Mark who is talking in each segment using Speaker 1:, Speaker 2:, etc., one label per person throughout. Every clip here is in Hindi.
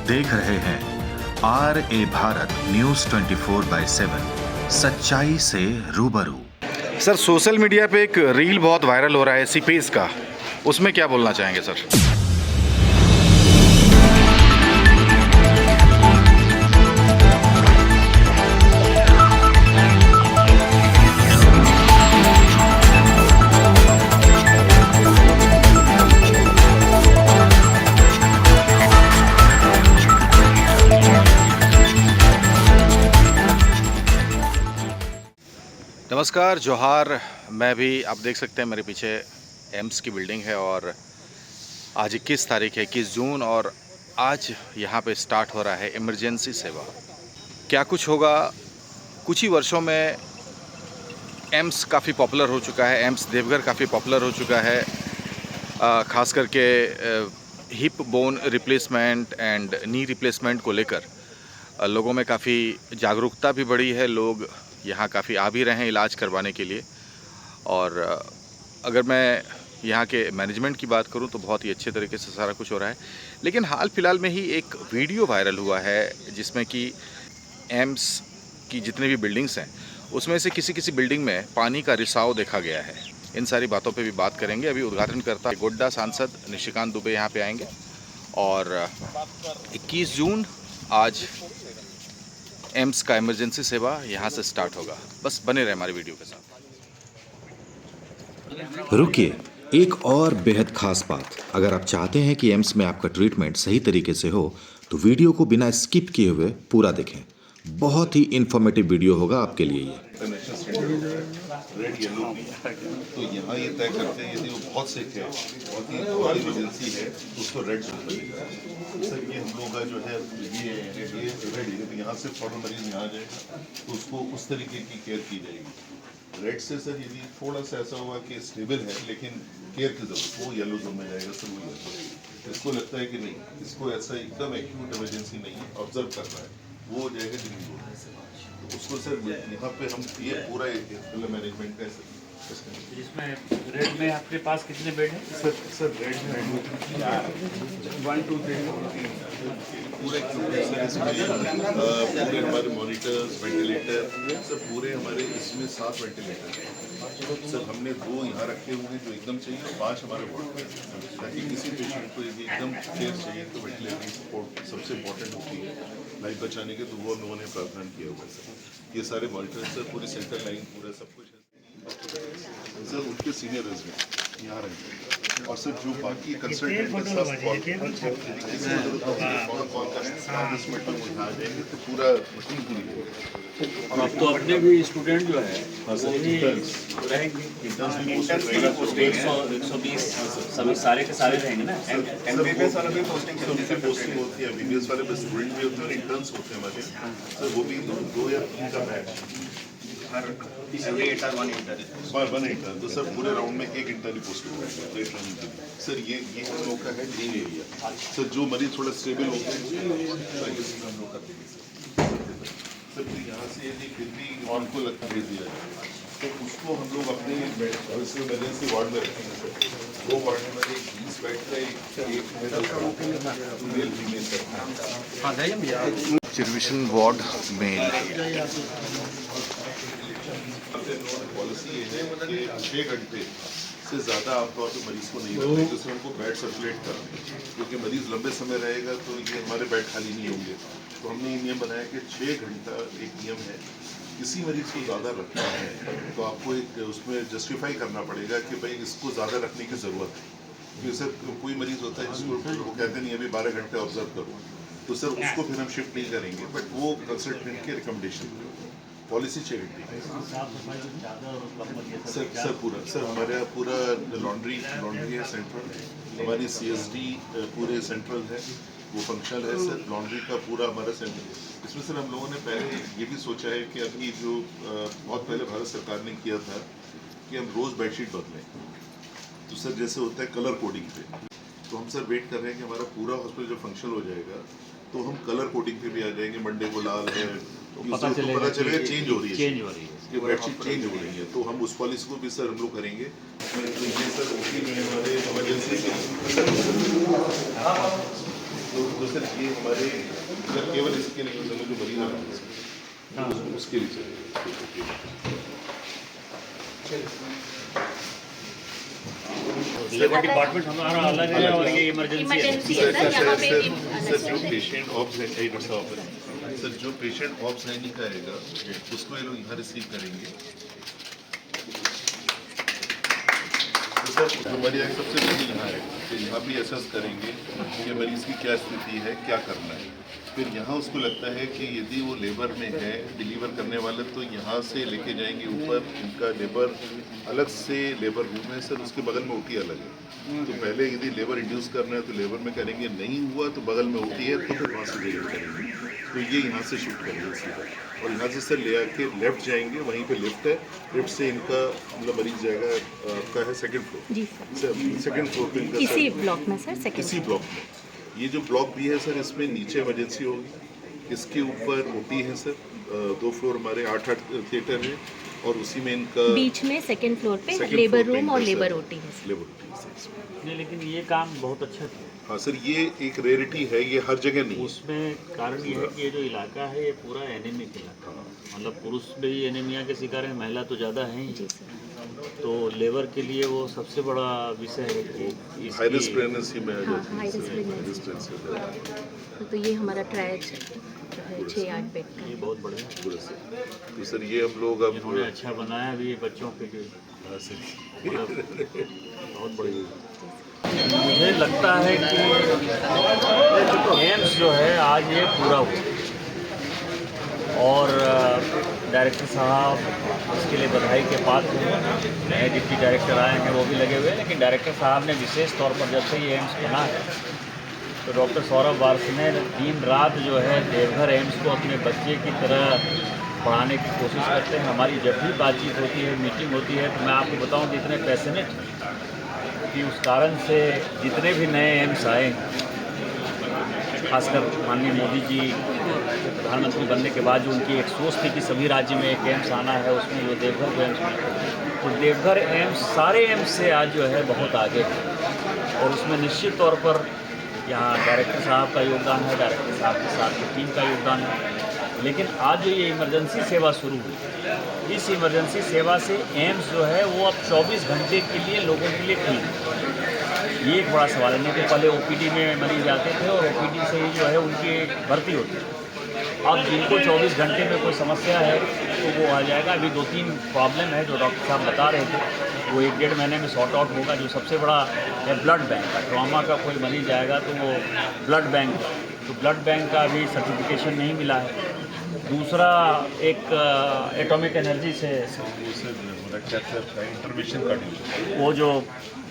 Speaker 1: देख रहे हैं RA भारत न्यूज 24/7, सच्चाई से रूबरू।
Speaker 2: सर, सोशल मीडिया पे एक रील बहुत वायरल हो रहा है सीपेस का, उसमें क्या बोलना चाहेंगे सर? नमस्कार, जोहार। मैं भी, आप देख सकते हैं मेरे पीछे एम्स की बिल्डिंग है और आज 21 तारीख है, 21 जून, और आज यहाँ पे स्टार्ट हो रहा है इमरजेंसी सेवा। क्या कुछ होगा? कुछ ही वर्षों में एम्स काफ़ी पॉपुलर हो चुका है, एम्स देवघर काफ़ी पॉपुलर हो चुका है, ख़ास करके hip bone replacement and knee replacement को लेकर लोगों में काफ़ी जागरूकता भी बढ़ी है। लोग यहाँ काफ़ी आ भी रहे हैं इलाज करवाने के लिए। और अगर मैं यहाँ के मैनेजमेंट की बात करूँ तो बहुत ही अच्छे तरीके से सारा कुछ हो रहा है। लेकिन हाल फिलहाल में ही एक वीडियो वायरल हुआ है जिसमें कि एम्स की जितने भी बिल्डिंग्स हैं उसमें से किसी किसी बिल्डिंग में पानी का रिसाव देखा गया है। इन सारी बातों पे भी बात करेंगे। अभी उद्घाटनकर्ता गोड्डा सांसद निशिकांत दुबे यहाँ पे आएंगे और 21 जून आज एम्स का इमरजेंसी सेवा यहाँ से स्टार्ट होगा। बस बने रहे हमारे वीडियो के साथ।
Speaker 1: रुकिए, एक और बेहद खास बात। अगर आप चाहते हैं कि एम्स में आपका ट्रीटमेंट सही तरीके से हो तो वीडियो को बिना स्किप किए हुए पूरा देखें। बहुत ही इंफॉर्मेटिव वीडियो होगा आपके लिए ये।
Speaker 3: रेड येलो तो यहाँ ये तय करते हैं, यदि वो बहुत सिक है, बहुत ही इमरजेंसी है तो उसको रेड जोन मिलेगा। सर, ये हम लोगों का जो है ये रेड है, तो यहाँ से फौरन मरीज यहाँ आ जाएगा तो उसको उस तरीके की केयर की जाएगी। रेड से सर यदि थोड़ा सा ऐसा हुआ कि स्टेबल है लेकिन केयर की जरूरत, वो येलो जोन में जाएगा। सर वो येलो, इसको लगता है कि नहीं, इसको ऐसा एकदम एक्यूट इमरजेंसी नहीं है, ऑब्जर्व कर रहा है, वो हो जाएगा ग्रीन जोन में। तो उसको सर यहाँ पे हम ये पूरा मैनेजमेंट का
Speaker 4: इसमें रेड में आपके पास कितने बेड हैं?
Speaker 3: सर रेड में 1 2 3 पूरे पूरे हमारे मॉनिटर्स, वेंटिलेटर, सर पूरे हमारे इसमें 7 वेंटिलेटर हैं। सर हमने 2 यहाँ रखे हुए हैं जो एकदम चाहिए और 5 हमारे वार्ड में, ताकि किसी पेशेंट को यदि एकदम केयर चाहिए तो वेंटिलेटर की सपोर्ट सबसे इम्पोर्टेंट होती है लाइफ बचाने के, तो वो लोगों ने प्रावधान किया हुआ है। सर ये सारे मॉनिटर्स, सर पूरी सेंटर लाइन पूरा सब कुछ है। सर उनके सीनियर रेजिडेंट यहाँ रहेंगे और सर जो बाकी कंसल्टेंट तो पूरा मशीन पूरी है।
Speaker 4: और अब तो अपने भी स्टूडेंट जो है रहेंगे 120 सभी सारे के सारे रहेंगे ना।
Speaker 3: एमबीबीएस वाला भी पोस्टिंग होती है, एमबीबीएस वाले बस स्टूडेंट भी होते हैं और इंटर्न्स होते हैं हमारे। सर वो भी 2 या 3 का बैच हर 1 इंटर, तो सर पूरे राउंड में 1 इंटर ही पोस्ट हो जाएगा। सर ये हम लोग का है ग्रीन एरिया। सर जो मरीज थोड़ा स्टेबल होते हैं हम लोग कर देंगे। सर यहाँ से यदि फिर भी उनको लगता भेज दिया जाए तो उसको हम लोग अपने इमरजेंसी वार्ड में रखेंगे। सर 2 वार्ड में 20 बेड का एक
Speaker 2: चिरविशन वार्ड मेल।
Speaker 3: पॉलिसी ये है कि 6 घंटे से ज़्यादा आमतौर पर मरीज को नहीं रखते, जिससे उनको बेड सर्कुलेट करना, क्योंकि मरीज लंबे समय रहेगा तो ये हमारे बेड खाली नहीं होंगे। तो हमने ये नियम बनाया कि 6 घंटा एक नियम है। किसी मरीज को ज़्यादा रखना है तो आपको एक उसमें जस्टिफाई करना पड़ेगा कि भाई इसको ज़्यादा रखने की ज़रूरत है। क्योंकि सर कोई मरीज होता है जिसको वो कहते नहीं अभी 12 घंटे ऑब्जर्व करो, तो सर उसको फिर हम शिफ्ट नहीं करेंगे, बट वो कंसल्टेंट के रिकमेंडेशन पॉलिसी 6 घंटे सर पूरा। सर हमारे यहाँ पूरा लॉन्ड्री है सेंट्रल, हमारी CSD पूरे सेंट्रल है, वो फंक्शनल है। सर लॉन्ड्री का पूरा हमारा सेंटर। इसमें सर हम लोगों ने पहले ये भी सोचा है कि अभी जो बहुत पहले भारत सरकार ने किया था कि हम रोज़ बेडशीट बदलें, तो सर जैसे होता है कलर कोडिंग पे, तो हम सर वेट कर रहे हैं कि हमारा पूरा हॉस्पिटल जब फंक्शनल हो जाएगा तो हम कलर कोडिंग पे भी आ जाएंगे। मंडे को लाल है तो पता चलेगा चेंज हो रही है, ये बेडशीट चेंज हो रही है, तो हम उस पॉलिसी को भी सर हम लोग करेंगे। तो ये सर ओपी में हमारे इमरजेंसी सर ये हमारे मतलब केवल इसके लिए जो मरीज आ रहे हैं उसके लिए
Speaker 4: लेबर डिपार्टमेंट हमारा अलग है और ये इमरजेंसी है।
Speaker 3: सर जो पेशेंट ऑफ सर जो पेशेंट ऑफ सैनिक आएगा उसको ये लोग यहाँ रिसीव करेंगे। तो सर हमारी आगे सबसे पहले यहाँ है तो यहाँ भी असेस करेंगे कि मरीज की क्या स्थिति है, क्या करना है। फिर यहाँ उसको लगता है कि यदि वो लेबर में है डिलीवर करने वाले तो यहाँ से लेके जाएंगे ऊपर। उनका लेबर अलग से लेबर रूम है सर, उसके बगल में ओटी अलग है। तो पहले यदि लेबर इंड्यूस करना है तो लेबर में करेंगे, नहीं हुआ तो बगल में ओटी है तो फिर वहाँ से लेबर करेंगे। तो ये यहाँ से शूट करेंगे सीधा और यहाँ से सर ले आके लेफ्ट जाएंगे, वहीं पे लिफ्ट है, लिफ्ट से इनका मतलब मरीज जाएगा आपका है सेकंड फ्लोर।
Speaker 5: जी
Speaker 3: सर सेकंड फ्लोर पे इनका
Speaker 5: इसी ब्लॉक में सर सेकंड
Speaker 3: इसी ब्लॉक में। ये जो ब्लॉक भी है सर इसमें नीचे इमरजेंसी होगी, इसके ऊपर ओटी है सर, 2 फ्लोर हमारे 8 थिएटर है और उसी में इनका
Speaker 5: बीच में सेकंड फ्लोर पे
Speaker 3: second
Speaker 5: लेबर
Speaker 3: floor पे
Speaker 5: रूम और
Speaker 3: इनका
Speaker 5: लेबर
Speaker 3: सर
Speaker 5: ओटी है सर।
Speaker 3: लेबर ओटी है सर इसमें।
Speaker 4: नहीं, लेकिन ये काम बहुत अच्छा किया।
Speaker 3: हाँ सर ये एक रेयरिटी है, ये हर जगह नहीं है।
Speaker 4: उसमें कारण ये है कि ये जो इलाका है ये पूरा एनीमिक इलाका है, मतलब पुरुष भी एनीमिया के शिकार है, महिला तो ज़्यादा है ही।
Speaker 5: जी सर।
Speaker 4: तो लेबर के लिए वो सबसे बड़ा विषय है कि
Speaker 3: हाई रिस्क
Speaker 4: इसकी
Speaker 3: प्रेगनेंसी में आ
Speaker 5: हाँ,
Speaker 3: जाती है
Speaker 5: high risk
Speaker 3: sir,
Speaker 5: pregnancy।
Speaker 3: high risk pregnancy हो जाती है।
Speaker 5: तो ये हमारा ट्रायज जो है 6-8 बेड का
Speaker 4: ये
Speaker 5: है।
Speaker 4: बहुत बढ़िया है।
Speaker 3: पूरा सर। तो सर ये हम लोग अब
Speaker 4: इन्होंने अच्छा बनाया भी है बच्चों के लिए,
Speaker 3: हाँ सर
Speaker 4: मतलब बहुत बढ़िया। मुझे लगता है कि एम्स जो है आज ये पूरा हुआ और डायरेक्टर साहब इसके लिए बधाई के पात्र हैं। नए डिप्टी डायरेक्टर आए हैं वो भी लगे हुए हैं, लेकिन डायरेक्टर साहब ने विशेष तौर पर जब से ये एम्स बना है तो डॉक्टर सौरभ वारस ने दिन रात जो है देवघर एम्स को अपने बच्चे की तरह पढ़ाने की कोशिश करते हैं। हमारी जब भी बातचीत होती है, मीटिंग होती है, तो मैं आपको बताऊं कि इतने पैशनेट कि उस कारण से जितने भी नए एम्स आए, खासकर माननीय मोदी जी प्रधानमंत्री बनने के बाद जो उनकी एक सोच थी कि सभी राज्य में एक एम्स आना है, उसमें जो देवघर को एम्स मिला, तो देवघर एम्स सारे एम्स से आज जो है बहुत आगे है और उसमें निश्चित तौर पर यहाँ डायरेक्टर साहब का योगदान है, डायरेक्टर साहब के साथ की टीम का योगदान है। लेकिन आज जो ये इमरजेंसी सेवा शुरू हुई, इस इमरजेंसी सेवा से एम्स जो है वो अब 24 घंटे के लिए लोगों के लिए खुली है। ये एक बड़ा सवाल है, नहीं तो पहले ओपीडी में मरीज आते थे और ओपीडी से ही जो है उनकी भर्ती होती है। अब जिनको 24 घंटे में कोई समस्या है तो वो आ जाएगा। अभी 2-3 प्रॉब्लम है जो डॉक्टर साहब बता रहे थे, वो 1-1.5 महीने में सॉर्ट आउट होगा। जो सबसे बड़ा है ब्लड बैंक का, ट्रॉमा का कोई मरीज आएगा तो वो ब्लड बैंक, तो ब्लड बैंक का अभी सर्टिफिकेशन नहीं मिला है। दूसरा एक एटॉमिक एनर्जी से
Speaker 3: इंटरवेंशन का
Speaker 4: वो जो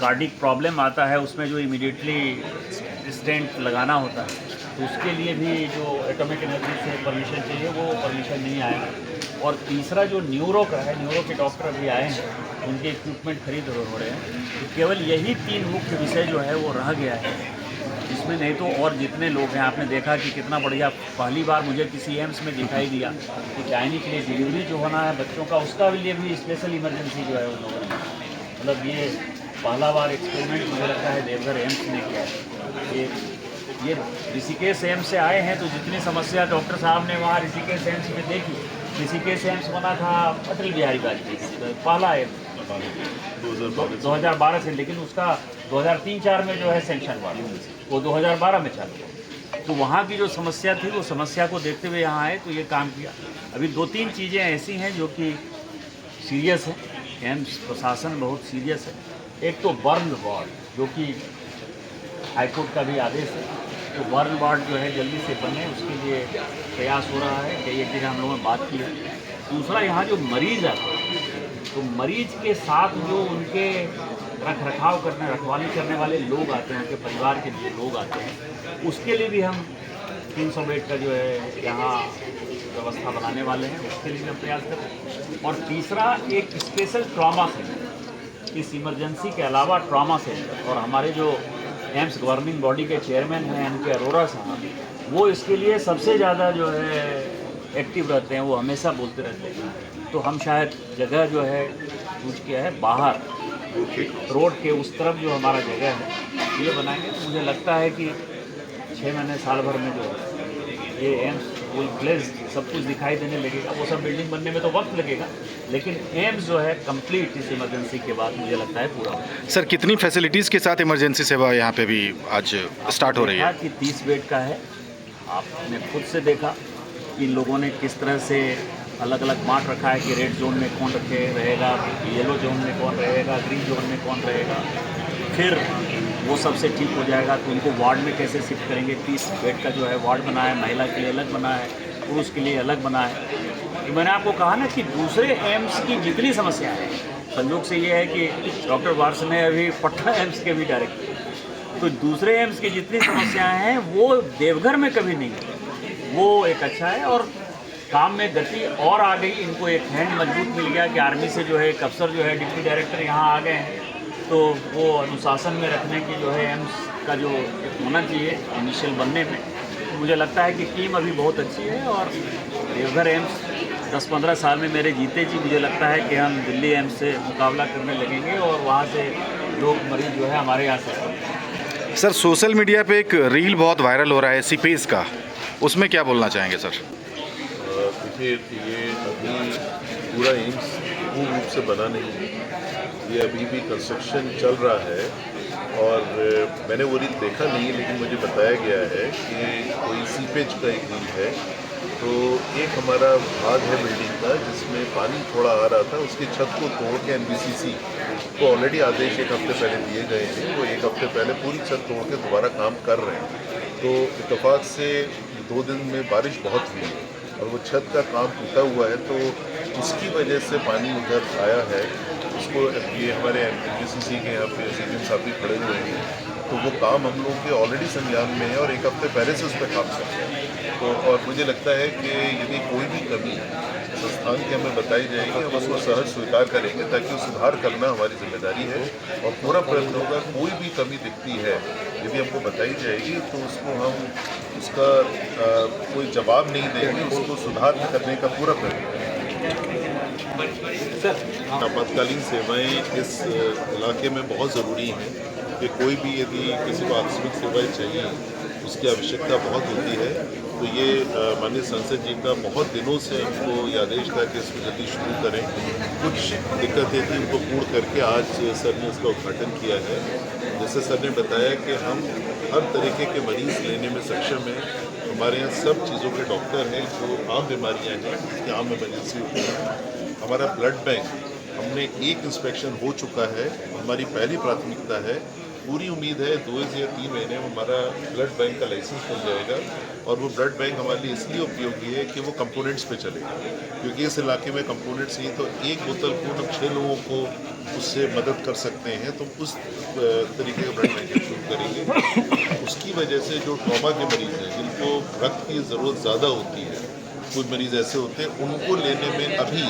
Speaker 4: कार्डिक प्रॉब्लम आता है उसमें जो इमीडिएटली स्टेंट लगाना होता है, तो उसके लिए भी जो एटॉमिक एनर्जी से परमिशन चाहिए वो परमिशन नहीं आएगा। और तीसरा जो न्यूरो का है, न्यूरो के डॉक्टर अभी आए हैं, उनके इक्विपमेंट खरीद हो रहे हैं। तो केवल यही 3 मुख्य विषय जो है वो रह गया है, जिसमें नहीं तो और जितने लोग हैं आपने देखा कि कितना बढ़िया। पहली बार मुझे किसी एम्स में दिखाई दिया कि गायनी के लिए डिलीवरी जो होना है बच्चों का, उसका लिए भी स्पेशल इमरजेंसी जो है उन लोगों ने, मतलब ये पहला बार एक्सपेरिमेंट मुझे लगता है देवघर एम्स ने किया है। ये ऋषिकेश एम्स से आए हैं, तो जितनी समस्या डॉक्टर साहब ने वहाँ ऋषिकेश एम्स में देखी, ऋषिकेश एम्स बना था अटल बिहारी वाजपेयी पहला एम्स 2012 से, लेकिन उसका 2003-4 में जो है सेंक्शन हुआ, वो 2012 में चालू हुआ। तो वहाँ की जो समस्या थी वो समस्या को देखते हुए यहाँ आए तो ये काम किया। अभी 2-3 चीज़ें ऐसी हैं जो कि सीरियस है, एम्स प्रशासन बहुत सीरियस है। एक तो बर्न वार्ड जो कि हाईकोर्ट का भी आदेश है, तो बर्न वार्ड जो है जल्दी से बने उसके लिए प्रयास हो रहा है। कई एक दिन हम लोगों ने बात की है। दूसरा यहाँ जो मरीज़ आते हैं तो मरीज के साथ जो उनके रखवाली करने वाले लोग आते हैं, उनके परिवार के लिए लोग आते हैं, उसके लिए भी हम 300 बेड का जो है यहाँ व्यवस्था बनाने वाले हैं, उसके लिए हम प्रयास कर रहे हैं। और तीसरा एक स्पेशल ट्रॉमा सेंटर, इस इमरजेंसी के अलावा ट्रॉमा सेंटर, और हमारे जो एम्स गवर्निंग बॉडी के चेयरमैन हैं एन के अरोरा साहब, वो इसके लिए सबसे ज़्यादा जो है एक्टिव रहते हैं, वो हमेशा बोलते रहते हैं। तो हम शायद जगह जो है चूज किया है बाहर रोड के उस तरफ जो हमारा जगह है ये बनाएंगे। तो मुझे लगता है कि 6 महीने साल भर में जो है ये एम्स फुल फ्लेज सब कुछ दिखाई देने लगेगा। वो सब बिल्डिंग बनने में तो वक्त लगेगा, लेकिन एम्स जो है कंप्लीट इस इमरजेंसी के बाद मुझे लगता है पूरा होगा।
Speaker 2: सर कितनी फैसिलिटीज़ के साथ इमरजेंसी सेवा यहाँ पे भी आज स्टार्ट हो रही है?
Speaker 4: कि 30 बेड का है। आपने खुद से देखा कि लोगों ने किस तरह से अलग अलग बांट रखा है कि रेड जोन में कौन रहेगा, येलो जोन में कौन रहेगा, ग्रीन जोन में कौन रहेगा। फिर वो सबसे ठीक हो जाएगा तो उनको वार्ड में कैसे शिफ्ट करेंगे। 30 बेड का जो है वार्ड बना है, महिला के लिए अलग बना है, पुरुष के लिए अलग बना है। तो मैंने आपको कहा ना कि दूसरे एम्स की जितनी समस्याएं हैं, संयोग से ये है कि डॉक्टर वार्स ने अभी पटना एम्स के भी डायरेक्टर, तो दूसरे एम्स की जितनी समस्याएं हैं वो देवघर में कभी नहीं है। वो एक अच्छा है और काम में गति और आ गई। इनको एक हैंड मजबूत मिल गया कि आर्मी से जो है एक अफसर जो है डिप्टी डायरेक्टर यहाँ आ गए हैं, तो वो अनुशासन में रखने की जो है एम्स का जो होना चाहिए इनिशियल बनने में, मुझे लगता है कि टीम अभी बहुत अच्छी है। और देवघर एम्स 10-15 साल में मेरे जीते जी मुझे लगता है कि हम दिल्ली एम्स से मुकाबला करने लगेंगे और वहाँ से लोग मरीज जो है हमारे यहाँ से।
Speaker 2: सर सोशल मीडिया पे एक रील बहुत वायरल हो रहा है सीपेज का, उसमें क्या बोलना चाहेंगे सर?
Speaker 3: देखिए ये अभी पूरा एम्स पूर्ण रूप से बना नहीं है, ये अभी भी कंस्ट्रक्शन चल रहा है। और मैंने वो रील देखा नहीं, लेकिन मुझे बताया गया है कि कोई सीपेज का एक रील है। तो एक हमारा भाग है बिल्डिंग का जिसमें पानी थोड़ा आ रहा था, उसकी छत को तोड़ के एनबीसीसी को ऑलरेडी आदेश 1 हफ्ते पहले दिए गए थे। वो 1 हफ्ते पहले पूरी छत तोड़ के दोबारा काम कर रहे हैं। तो इत्तेफाक से 2 दिन में बारिश बहुत हुई है और वो छत का काम टूटा हुआ है, तो उसकी वजह से पानी उधर आया है। उसको ये हमारे एनबीसीसी के यहाँ पे सीएम साहब भी खड़े हुए हैं, तो वो काम हम लोग के ऑलरेडी संज्ञान में है और 1 हफ्ते पहले से उस पर काम कर रहे हैं। तो और मुझे लगता है कि यदि कोई भी कमी संस्थान की हमें बताई जाएगी, हम उसको सहज स्वीकार करेंगे, ताकि सुधार करना हमारी जिम्मेदारी है और पूरा प्रयत्न होगा। कोई भी कमी दिखती है यदि हमको बताई जाएगी तो उसको हम उसका कोई जवाब नहीं देंगे, उसको सुधार करने का पूरा प्रयत्न करेंगे। आपातकालीन सेवाएं इस इलाके में बहुत ज़रूरी हैं कि कोई भी यदि किसी को आकस्मिक सेवाएं चाहिए उसकी आवश्यकता बहुत होती है। तो ये माननीय संसद जी का बहुत दिनों से हमको ये आदेश था कि इसको जल्दी शुरू करें। कुछ दिक्कतें थी, उनको पूर्ण करके आज सर ने इसका उद्घाटन किया है। जैसे सर ने बताया कि हम हर तरीके के मरीज़ लेने में सक्षम हैं। हमारे यहाँ सब चीज़ों के डॉक्टर हैं, जो आम बीमारियाँ हैं जिसकी आम इमरजेंसी होती है। हमारा ब्लड बैंक, हमने एक इंस्पेक्शन हो चुका है, हमारी पहली प्राथमिकता है। पूरी उम्मीद है 2 या 3 महीने में हमारा ब्लड बैंक का लाइसेंस मिल जाएगा। और वो ब्लड बैंक हमारे लिए इसलिए उपयोगी है कि वो कंपोनेंट्स पे चलेगा, क्योंकि इस इलाके में कंपोनेंट्स नहीं तो एक बोतल को हम 6 लोगों को उससे मदद कर सकते हैं। तो उस तरीके का ब्लड बैंक शुरू करेंगे। उसकी वजह से जो ट्रॉमा के मरीज़ हैं, जिनको रक्त की ज़रूरत ज़्यादा होती है, कुछ मरीज़ ऐसे होते हैं, उनको लेने में अभी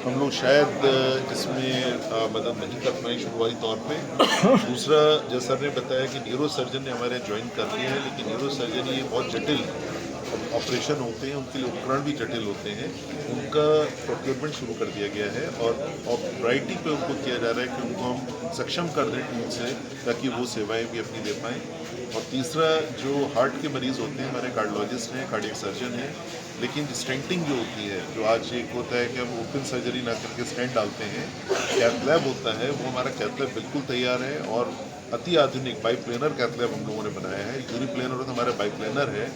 Speaker 3: हम लोग शायद इसमें मदद नहीं कर पाए शुरुआती तौर पे। दूसरा, जैसा सर ने बताया कि न्यूरो सर्जन ने हमारे ज्वाइन कर लिया है, लेकिन न्यूरो सर्जन ये बहुत जटिल ऑपरेशन होते हैं, उनके लिए उपकरण भी जटिल होते हैं। उनका प्रोक्योरमेंट शुरू कर दिया गया है और प्रायोरिटी पे उनको किया जा रहा है कि उनको हम सक्षम कर दें टूल से, ताकि वो सेवाएं भी अपनी दे पाएँ। और तीसरा, जो हार्ट के मरीज़ होते हैं, हमारे कार्डियोलॉजिस्ट हैं, कार्डियक सर्जन हैं, लेकिन स्टेंटिंग जो होती है, जो आज एक होता है कि हम ओपन सर्जरी ना करके स्टेंट डालते हैं, कैथ लैब होता है, वो हमारा कैथ लैब बिल्कुल तैयार है और अति आधुनिक बाईप्लेनर कैथ लैब हम लोगों ने बनाया है। यूनिप्लेनर तो हमारा बाईप्लेनर है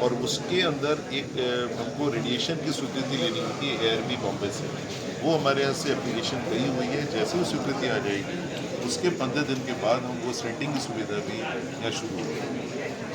Speaker 3: और उसके अंदर एक हमको रेडिएशन की स्वीकृति लेनी होती है ARB बॉम्बे से। वो हमारे यहाँ से एप्लीकेशन गई हुई है। जैसे वो स्वीकृति आ जाएगी उसके 15 दिन के बाद हम वो स्टेंटिंग की सुविधा भी यहाँ शुरू होगी।